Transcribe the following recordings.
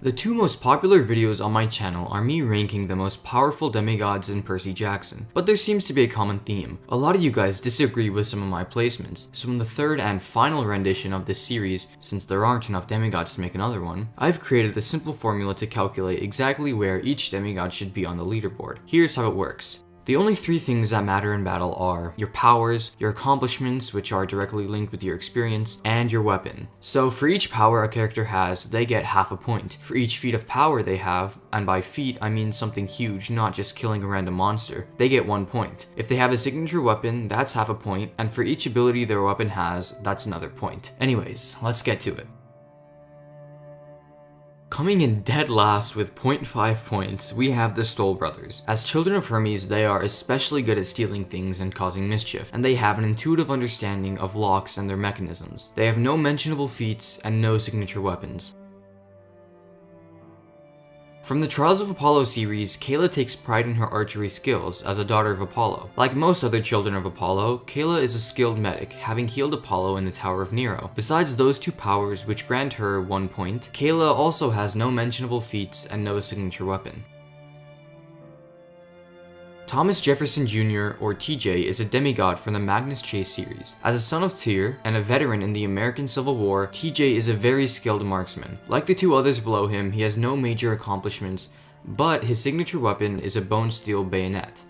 The two most popular videos on my channel are me ranking the most powerful demigods in Percy Jackson, but there seems to be a common theme. A lot of you guys disagree with some of my placements, so in the third and final rendition of this series, since there aren't enough demigods to make another one, I've created a simple formula to calculate exactly where each demigod should be on the leaderboard. Here's how it works. The only three things that matter in battle are your powers, your accomplishments, which are directly linked with your experience, and your weapon. So for each power a character has, they get half a point. For each feat of power they have, and by feat I mean something huge, not just killing a random monster, they get 1 point. If they have a signature weapon, that's half a point, and for each ability their weapon has, that's another point. Anyways, let's get to it. Coming in dead last with 0.5 points, we have the Stoll brothers. As children of Hermes, they are especially good at stealing things and causing mischief, and they have an intuitive understanding of locks and their mechanisms. They have no mentionable feats and no signature weapons. From the Trials of Apollo series, Kayla takes pride in her archery skills as a daughter of Apollo. Like most other children of Apollo, Kayla is a skilled medic, having healed Apollo in the Tower of Nero. Besides those two powers which grant her 1 point, Kayla also has no mentionable feats and no signature weapon. Thomas Jefferson Jr., or TJ, is a demigod from the Magnus Chase series. As a son of Tyr and a veteran in the American Civil War, TJ is a very skilled marksman. Like the two others below him, he has no major accomplishments, but his signature weapon is a bone steel bayonet.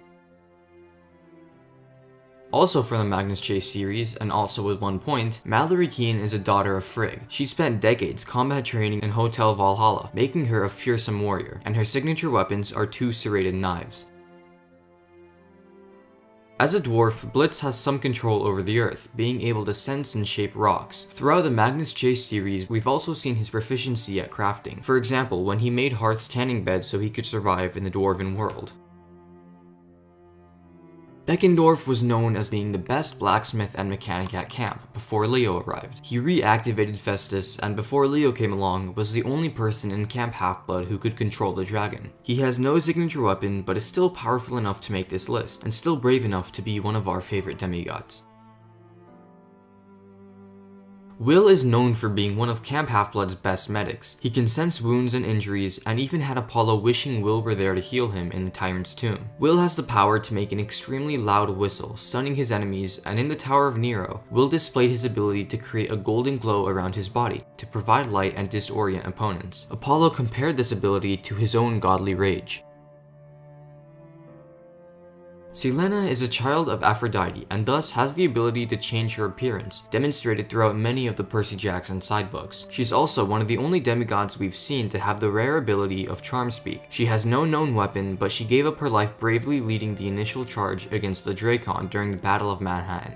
Also from the Magnus Chase series, and also with 1 point, Mallory Keene is a daughter of Frigg. She spent decades combat training in Hotel Valhalla, making her a fearsome warrior, and her signature weapons are 2 serrated knives. As a dwarf, Blitz has some control over the earth, being able to sense and shape rocks. Throughout the Magnus Chase series, we've also seen his proficiency at crafting. For example, when he made Hearth's tanning bed so he could survive in the dwarven world. Beckendorf was known as being the best blacksmith and mechanic at camp before Leo arrived. He reactivated Festus, and before Leo came along, was the only person in Camp Half-Blood who could control the dragon. He has no signature weapon, but is still powerful enough to make this list, and still brave enough to be one of our favorite demigods. Will is known for being one of Camp Half-Blood's best medics. He can sense wounds and injuries, and even had Apollo wishing Will were there to heal him in the Tyrant's Tomb. Will has the power to make an extremely loud whistle, stunning his enemies, and in the Tower of Nero, Will displayed his ability to create a golden glow around his body, to provide light and disorient opponents. Apollo compared this ability to his own godly rage. Selena is a child of Aphrodite, and thus has the ability to change her appearance, demonstrated throughout many of the Percy Jackson sidebooks. She's also one of the only demigods we've seen to have the rare ability of Charm Speak. She has no known weapon, but she gave up her life bravely leading the initial charge against the Drakon during the Battle of Manhattan.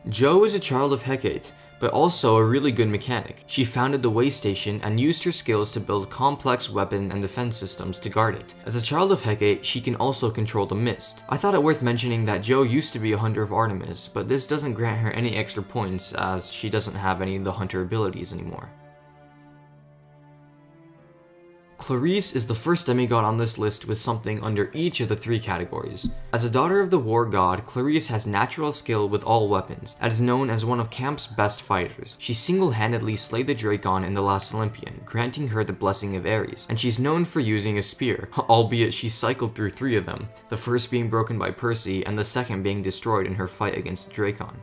Jo is a child of Hecate, but also a really good mechanic. She founded the Way Station and used her skills to build complex weapon and defense systems to guard it. As a child of Hecate, she can also control the mist. I thought it worth mentioning that Jo used to be a hunter of Artemis, but this doesn't grant her any extra points as she doesn't have any of the hunter abilities anymore. Clarice is the first demigod on this list with something under each of the 3 categories. As a daughter of the war god, Clarice has natural skill with all weapons, and is known as one of Camp's best fighters. She single-handedly slayed the Drakon in The Last Olympian, granting her the blessing of Ares, and she's known for using a spear, albeit she cycled through 3 of them, the first being broken by Percy and the second being destroyed in her fight against the Drakon.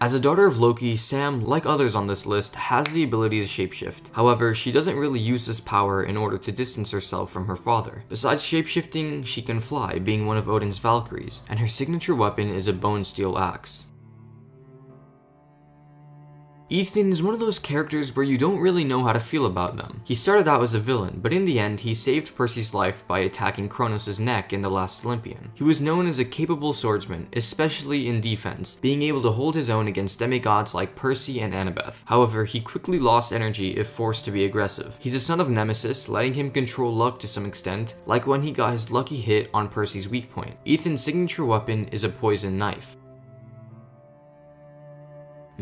As a daughter of Loki, Sam, like others on this list, has the ability to shapeshift. However, she doesn't really use this power in order to distance herself from her father. Besides shapeshifting, she can fly, being one of Odin's Valkyries, and her signature weapon is a bone steel axe. Ethan is one of those characters where you don't really know how to feel about them. He started out as a villain, but in the end he saved Percy's life by attacking Kronos' neck in The Last Olympian. He was known as a capable swordsman, especially in defense, being able to hold his own against demigods like Percy and Annabeth. However, he quickly lost energy if forced to be aggressive. He's a son of Nemesis, letting him control luck to some extent, like when he got his lucky hit on Percy's weak point. Ethan's signature weapon is a poison knife.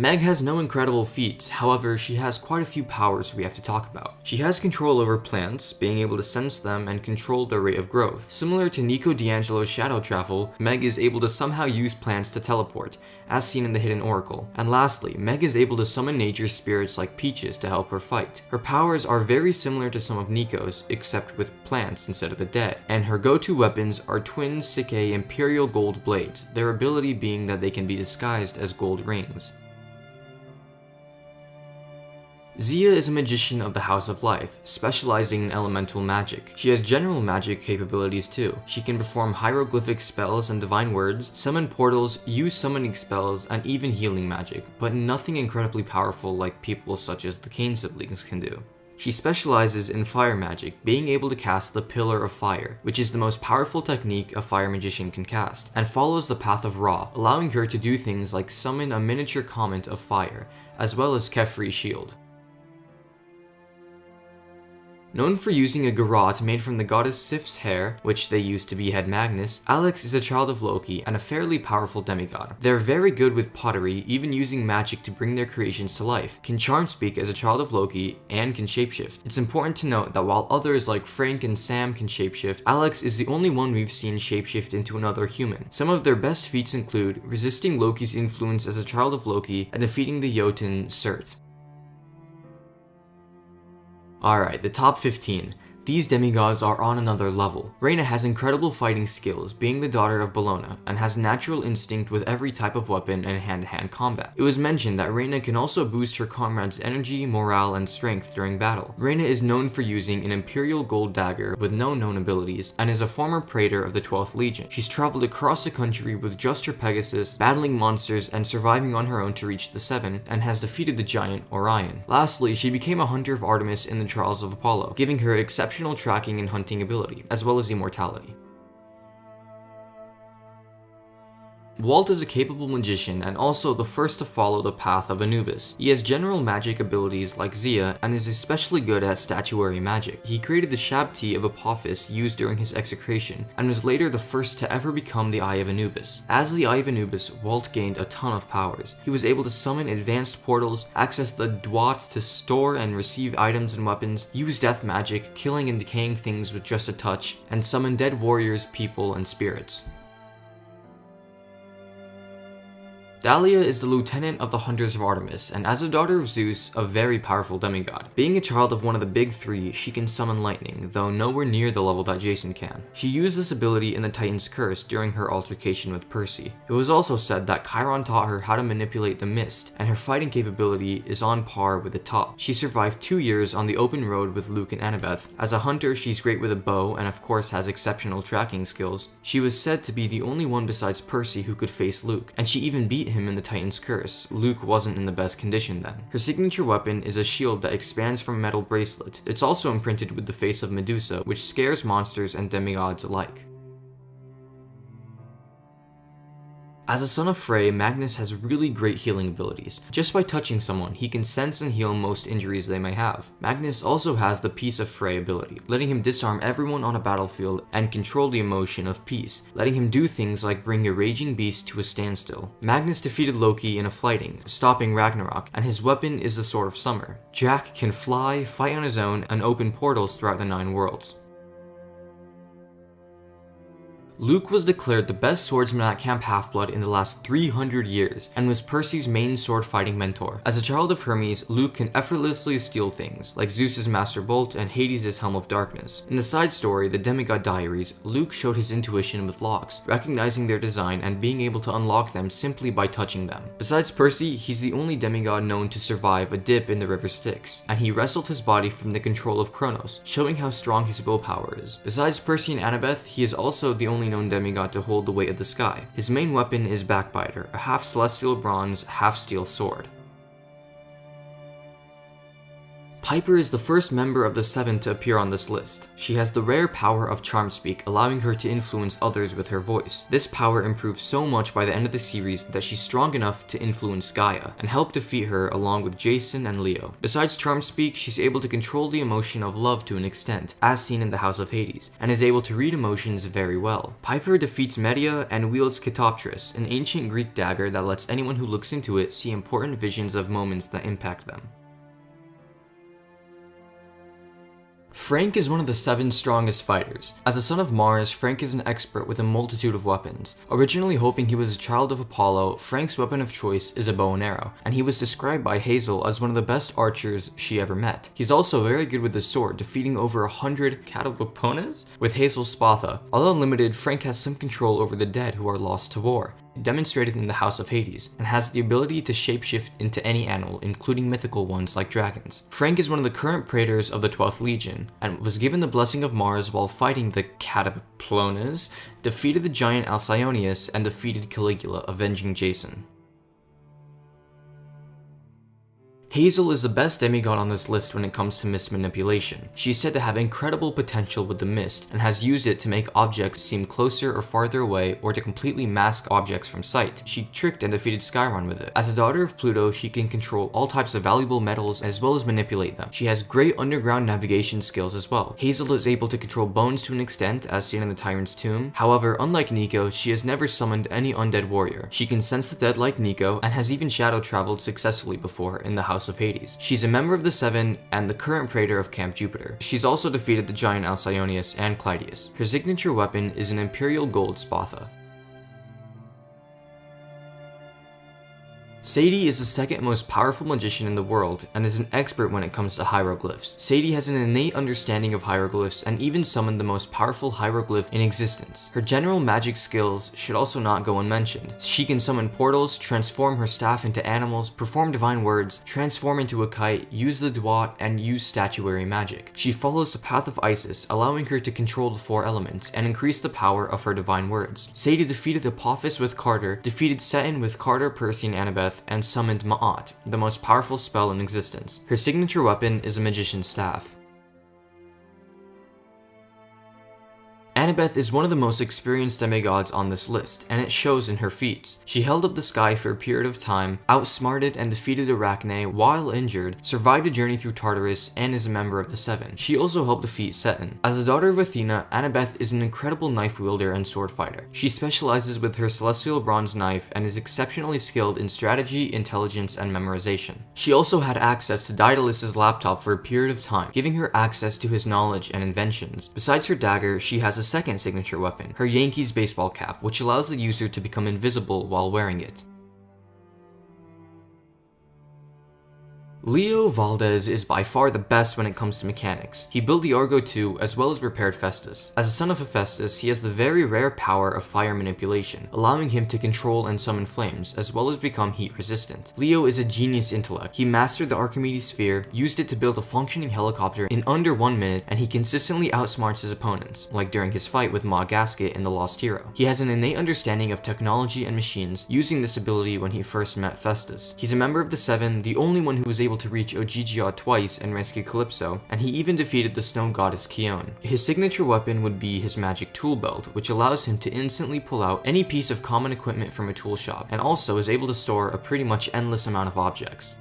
Meg has no incredible feats, however she has quite a few powers we have to talk about. She has control over plants, being able to sense them and control their rate of growth. Similar to Nico D'Angelo's shadow travel, Meg is able to somehow use plants to teleport, as seen in the Hidden Oracle. And lastly, Meg is able to summon nature's spirits like Peaches to help her fight. Her powers are very similar to some of Nico's, except with plants instead of the dead, and her go-to weapons are twin Psyche Imperial Gold Blades, their ability being that they can be disguised as gold rings. Xia is a magician of the House of Life, specializing in elemental magic. She has general magic capabilities too. She can perform hieroglyphic spells and divine words, summon portals, use summoning spells, and even healing magic, but nothing incredibly powerful like people such as the Cain siblings can do. She specializes in fire magic, being able to cast the Pillar of Fire, which is the most powerful technique a fire magician can cast, and follows the path of Ra, allowing her to do things like summon a miniature comet of fire, as well as Kefri's shield. Known for using a garrote made from the goddess Sif's hair, which they used to behead Magnus, Alex is a child of Loki and a fairly powerful demigod. They're very good with pottery, even using magic to bring their creations to life, can charm speak as a child of Loki, and can shapeshift. It's important to note that while others like Frank and Sam can shapeshift, Alex is the only one we've seen shapeshift into another human. Some of their best feats include resisting Loki's influence as a child of Loki and defeating the Jotun Surt. Alright, the top 15. These demigods are on another level. Reyna has incredible fighting skills, being the daughter of Bellona, and has natural instinct with every type of weapon and hand-to-hand combat. It was mentioned that Reyna can also boost her comrades' energy, morale, and strength during battle. Reyna is known for using an Imperial Gold Dagger with no known abilities, and is a former praetor of the 12th Legion. She's traveled across the country with just her Pegasus, battling monsters and surviving on her own to reach the Seven, and has defeated the giant Orion. Lastly, she became a hunter of Artemis in the Trials of Apollo, giving her exceptional tracking and hunting ability, as well as immortality. Walt is a capable magician and also the first to follow the path of Anubis. He has general magic abilities like Xia and is especially good at statuary magic. He created the Shabti of Apophis used during his execration and was later the first to ever become the Eye of Anubis. As the Eye of Anubis, Walt gained a ton of powers. He was able to summon advanced portals, access the Dwat to store and receive items and weapons, use death magic, killing and decaying things with just a touch, and summon dead warriors, people, and spirits. Dahlia is the lieutenant of the Hunters of Artemis, and as a daughter of Zeus, a very powerful demigod. Being a child of one of the big three, she can summon lightning, though nowhere near the level that Jason can. She used this ability in the Titan's Curse during her altercation with Percy. It was also said that Chiron taught her how to manipulate the mist, and her fighting capability is on par with the top. She survived 2 years on the open road with Luke and Annabeth. As a hunter, she's great with a bow, and of course has exceptional tracking skills. She was said to be the only one besides Percy who could face Luke, and she even beat him in the Titan's Curse. Luke wasn't in the best condition then. Her signature weapon is a shield that expands from a metal bracelet. It's also imprinted with the face of Medusa, which scares monsters and demigods alike. As a son of Frey, Magnus has really great healing abilities. Just by touching someone, he can sense and heal most injuries they may have. Magnus also has the Peace of Frey ability, letting him disarm everyone on a battlefield and control the emotion of peace, letting him do things like bring a raging beast to a standstill. Magnus defeated Loki in a fighting, stopping Ragnarok, and his weapon is the Sword of Summer. Jack can fly, fight on his own, and open portals throughout the 9 worlds. Luke was declared the best swordsman at Camp Half-Blood in the last 300 years, and was Percy's main sword-fighting mentor. As a child of Hermes, Luke can effortlessly steal things, like Zeus's Master Bolt and Hades' Helm of Darkness. In the side story, The Demigod Diaries, Luke showed his intuition with locks, recognizing their design and being able to unlock them simply by touching them. Besides Percy, he's the only demigod known to survive a dip in the river Styx, and he wrestled his body from the control of Kronos, showing how strong his willpower is. Besides Percy and Annabeth, he is also the only known demigod to hold the weight of the sky. His main weapon is Backbiter, a half celestial bronze, half steel sword. Piper is the first member of the Seven to appear on this list. She has the rare power of charm speak, allowing her to influence others with her voice. This power improves so much by the end of the series that she's strong enough to influence Gaia, and help defeat her along with Jason and Leo. Besides charm speak, she's able to control the emotion of love to an extent, as seen in the House of Hades, and is able to read emotions very well. Piper defeats Medea and wields Kitoptris, an ancient Greek dagger that lets anyone who looks into it see important visions of moments that impact them. Frank is one of the 7 strongest fighters. As a son of Mars, Frank is an expert with a multitude of weapons. Originally hoping he was a child of Apollo, Frank's weapon of choice is a bow and arrow, and he was described by Hazel as one of the best archers she ever met. He's also very good with the sword, defeating over 100 Catapopones with Hazel's Spatha. Although limited, Frank has some control over the dead who are lost to war, demonstrated in the House of Hades, and has the ability to shapeshift into any animal, including mythical ones like dragons. Frank is one of the current praetors of the 12th Legion, and was given the blessing of Mars while fighting the Cataplones, defeated the giant Alcyoneus, and defeated Caligula, avenging Jason. Hazel is the best demigod on this list when it comes to mist manipulation. She's said to have incredible potential with the mist, and has used it to make objects seem closer or farther away, or to completely mask objects from sight. She tricked and defeated Skyron with it. As a daughter of Pluto, she can control all types of valuable metals as well as manipulate them. She has great underground navigation skills as well. Hazel is able to control bones to an extent, as seen in the Tyrant's Tomb. However, unlike Nico, she has never summoned any undead warrior. She can sense the dead like Nico, and has even shadow traveled successfully before in the House of Hades. She's a member of the Seven and the current praetor of Camp Jupiter. She's also defeated the giant Alcyoneus and Clytius. Her signature weapon is an imperial gold Spatha. Sadie is the second most powerful magician in the world, and is an expert when it comes to hieroglyphs. Sadie has an innate understanding of hieroglyphs, and even summoned the most powerful hieroglyph in existence. Her general magic skills should also not go unmentioned. She can summon portals, transform her staff into animals, perform divine words, transform into a kite, use the Dwat, and use statuary magic. She follows the path of Isis, allowing her to control the 4 elements, and increase the power of her divine words. Sadie defeated Apophis with Carter, defeated Seton with Carter, Percy, and Annabeth, and summoned Ma'at, the most powerful spell in existence. Her signature weapon is a magician's staff. Annabeth is one of the most experienced demigods on this list, and it shows in her feats. She held up the sky for a period of time, outsmarted and defeated Arachne while injured, survived a journey through Tartarus, and is a member of the Seven. She also helped defeat Seton. As a daughter of Athena, Annabeth is an incredible knife wielder and sword fighter. She specializes with her celestial bronze knife and is exceptionally skilled in strategy, intelligence, and memorization. She also had access to Daedalus' laptop for a period of time, giving her access to his knowledge and inventions. Besides her dagger, she has a second signature weapon, her Yankees baseball cap, which allows the user to become invisible while wearing it. Leo Valdez is by far the best when it comes to mechanics. He built the Argo 2 as well as repaired Festus. As a son of Hephaestus, he has the very rare power of fire manipulation, allowing him to control and summon flames, as well as become heat resistant. Leo is a genius intellect. He mastered the Archimedes sphere, used it to build a functioning helicopter in under 1 minute, and he consistently outsmarts his opponents, like during his fight with Ma Gasket in The Lost Hero. He has an innate understanding of technology and machines, using this ability when he first met Festus. He's a member of the Seven, the only one who was able to reach Ogygia twice and rescue Calypso, and he even defeated the snow goddess Chion. His signature weapon would be his magic tool belt, which allows him to instantly pull out any piece of common equipment from a tool shop, and also is able to store a pretty much endless amount of objects.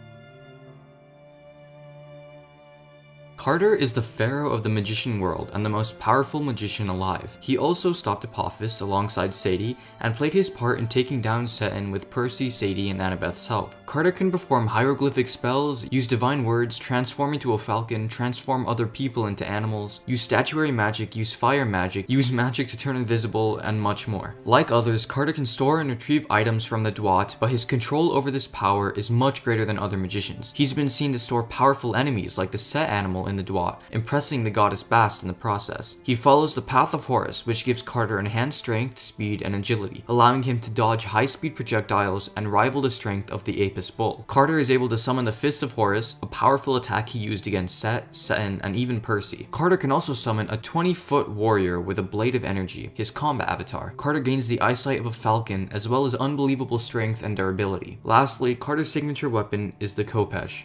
Carter is the pharaoh of the magician world and the most powerful magician alive. He also stopped Apophis alongside Sadie and played his part in taking down Seton with Percy, Sadie, and Annabeth's help. Carter can perform hieroglyphic spells, use divine words, transform into a falcon, transform other people into animals, use statuary magic, use fire magic, use magic to turn invisible, and much more. Like others, Carter can store and retrieve items from the Dwat, but his control over this power is much greater than other magicians. He's been seen to store powerful enemies like the Set animal in the Dwat, impressing the goddess Bast in the process. He follows the path of Horus, which gives Carter enhanced strength, speed, and agility, allowing him to dodge high-speed projectiles and rival the strength of the Apis bull. Carter is able to summon the Fist of Horus, a powerful attack he used against Set, Seton, and even Percy. Carter can also summon a 20-foot warrior with a Blade of Energy, his combat avatar. Carter gains the eyesight of a falcon, as well as unbelievable strength and durability. Lastly, Carter's signature weapon is the Khopesh.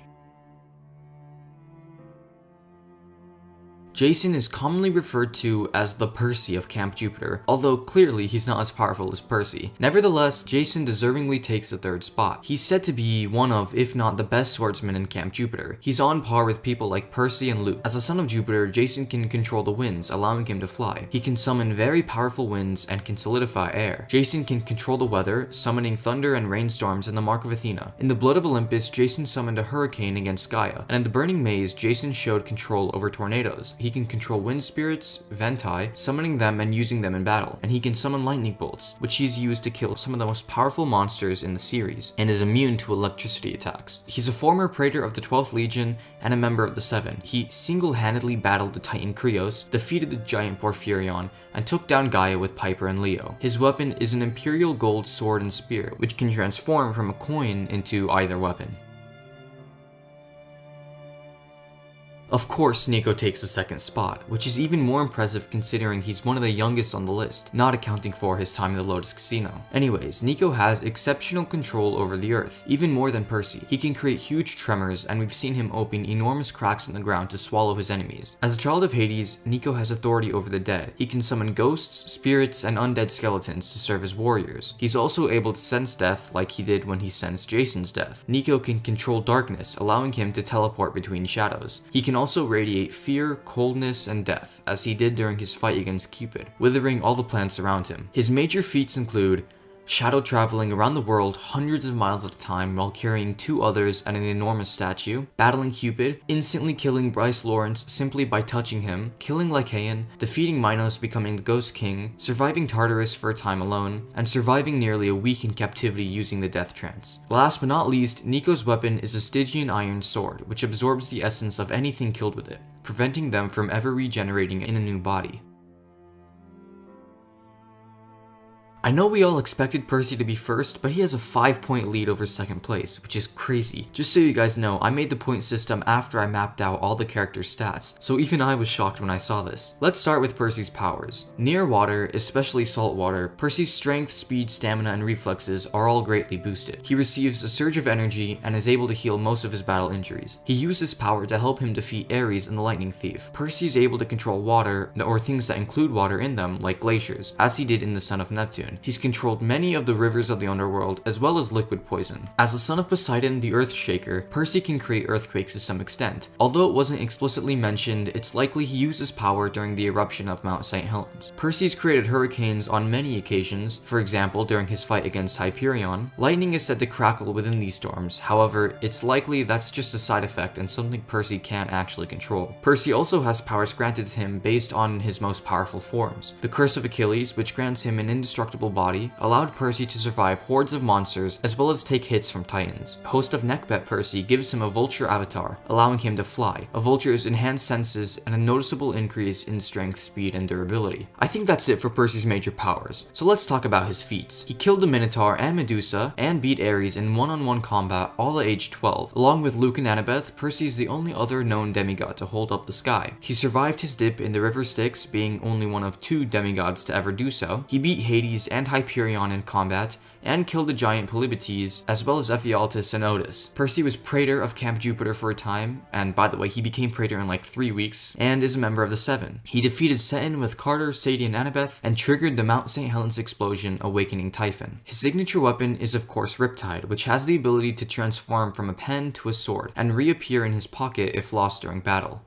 Jason is commonly referred to as the Percy of Camp Jupiter, although clearly he's not as powerful as Percy. Nevertheless, Jason deservingly takes the third spot. He's said to be one of, if not the best swordsman in Camp Jupiter. He's on par with people like Percy and Luke. As a son of Jupiter, Jason can control the winds, allowing him to fly. He can summon very powerful winds and can solidify air. Jason can control the weather, summoning thunder and rainstorms in the Mark of Athena. In the Blood of Olympus, Jason summoned a hurricane against Gaia, and in the Burning Maze, Jason showed control over tornadoes. He can control wind spirits, Venti, summoning them and using them in battle, and he can summon lightning bolts, which he's used to kill some of the most powerful monsters in the series, and is immune to electricity attacks. He's a former praetor of the 12th Legion and a member of the Seven. He single-handedly battled the Titan Krios, defeated the giant Porphyrion, and took down Gaia with Piper and Leo. His weapon is an imperial gold sword and spear, which can transform from a coin into either weapon. Of course, Nico takes the second spot, which is even more impressive considering he's one of the youngest on the list, not accounting for his time in the Lotus Casino. Anyways, Nico has exceptional control over the earth, even more than Percy. He can create huge tremors, and we've seen him open enormous cracks in the ground to swallow his enemies. As a child of Hades, Nico has authority over the dead. He can summon ghosts, spirits, and undead skeletons to serve as warriors. He's also able to sense death like he did when he sensed Jason's death. Nico can control darkness, allowing him to teleport between shadows. He can also radiate fear, coldness, and death, as he did during his fight against Cupid, withering all the plants around him. His major feats include shadow traveling around the world hundreds of miles at a time while carrying two others and an enormous statue, battling Cupid, instantly killing Bryce Lawrence simply by touching him, killing Lycaon, defeating Minos becoming the Ghost King, surviving Tartarus for a time alone, and surviving nearly a week in captivity using the Death Trance. Last but not least, Nico's weapon is a Stygian iron sword, which absorbs the essence of anything killed with it, preventing them from ever regenerating in a new body. I know we all expected Percy to be first, but he has a 5-point lead over second place, which is crazy. Just so you guys know, I made the point system after I mapped out all the characters' stats, so even I was shocked when I saw this. Let's start with Percy's powers. Near water, especially salt water, Percy's strength, speed, stamina, and reflexes are all greatly boosted. He receives a surge of energy and is able to heal most of his battle injuries. He used this power to help him defeat Ares and the Lightning Thief. Percy is able to control water, or things that include water in them, like glaciers, as he did in the Son of Neptune. He's controlled many of the rivers of the underworld, as well as liquid poison. As the son of Poseidon, the Earth Shaker, Percy can create earthquakes to some extent. Although it wasn't explicitly mentioned, it's likely he used his power during the eruption of Mount St. Helens. Percy's created hurricanes on many occasions, for example during his fight against Hyperion. Lightning is said to crackle within these storms, however, it's likely that's just a side effect and something Percy can't actually control. Percy also has powers granted to him based on his most powerful forms. The Curse of Achilles, which grants him an indestructible body, allowed Percy to survive hordes of monsters as well as take hits from titans. Host of Neckbet Percy gives him a vulture avatar, allowing him to fly, a vulture's enhanced senses, and a noticeable increase in strength, speed, and durability. I think that's it for Percy's major powers, so let's talk about his feats. He killed the Minotaur and Medusa, and beat Ares in one-on-one combat all at age 12. Along with Luke and Annabeth, Percy is the only other known demigod to hold up the sky. He survived his dip in the river Styx, being only one of 2 demigods to ever do so. He beat Hades and Hyperion in combat, and killed the giant Polybites, as well as Ephialtes and Otis. Percy was praetor of Camp Jupiter for a time, and by the way, he became praetor in like 3 weeks, and is a member of the Seven. He defeated Seton with Carter, Sadie, and Annabeth, and triggered the Mount St. Helens explosion, awakening Typhon. His signature weapon is of course Riptide, which has the ability to transform from a pen to a sword, and reappear in his pocket if lost during battle.